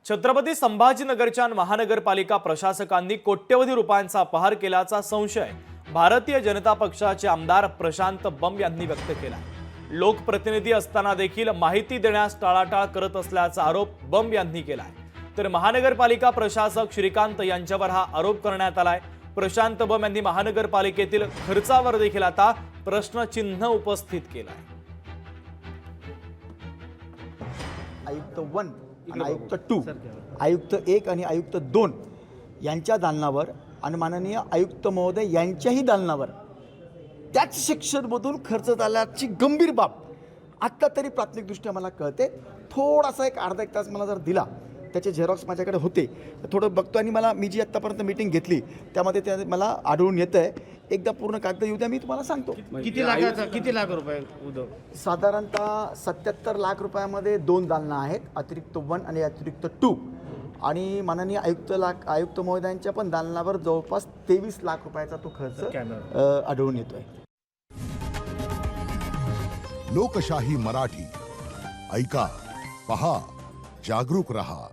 छत्रपती संभाजीनगरच्या महानगरपालिका प्रशासकांनी कोट्यवधी रुपयांचा अपहार केल्याचा संशय भारतीय जनता पक्षाचे आमदार प्रशांत बंब यांनी व्यक्त केला। लोकप्रतिनिधी असताना देखील माहिती देण्यास टाळाटाळ करत असल्याचा आरोप बंब यांनी केलाय। तर महानगरपालिका प्रशासक श्रीकांत यांच्यावर हा आरोप करण्यात आलाय। प्रशांत बंब यांनी महानगरपालिकेतील खर्चावर देखील आता प्रश्नचिन्ह उपस्थित केलाय। आयुक्त 1 आणि आयुक्त 2, आयुक्त 1 आणि आयुक्त 2 यांच्या दालनावर आणि माननीय आयुक्त महोदय यांच्याही दालनावर त्याच सेक्शनमधून खर्च झाल्याची गंभीर बाब आत्ता तरी प्राथमिकदृष्ट्या मला कळते। थोडासा एक अर्धा एक तास मला जर दिला, त्याचे झेरॉक्स माझ्याकडे होते, थोडं बघतो आणि मला मी जी आत्तापर्यंत मीटिंग घेतली त्यामध्ये त्या मला आढळून येतं आहे। एकदा पूर्ण कागद येऊ द्या, मी तुम्हाला सांगतो किती लाख रुपये उद्योग साधारणतः 77 लाख रुपयामध्ये 2 दालनं आहेत, अतिरिक्त 1 आणि अतिरिक्त 2, आणि माननीय आयुक्त महोदयांच्या पण दालनावर जवळपास 23 लाख रुपयाचा तो खर्च आढळून येतोय। लोकशाही मराठी ऐका, पहा, जागरूक रहा।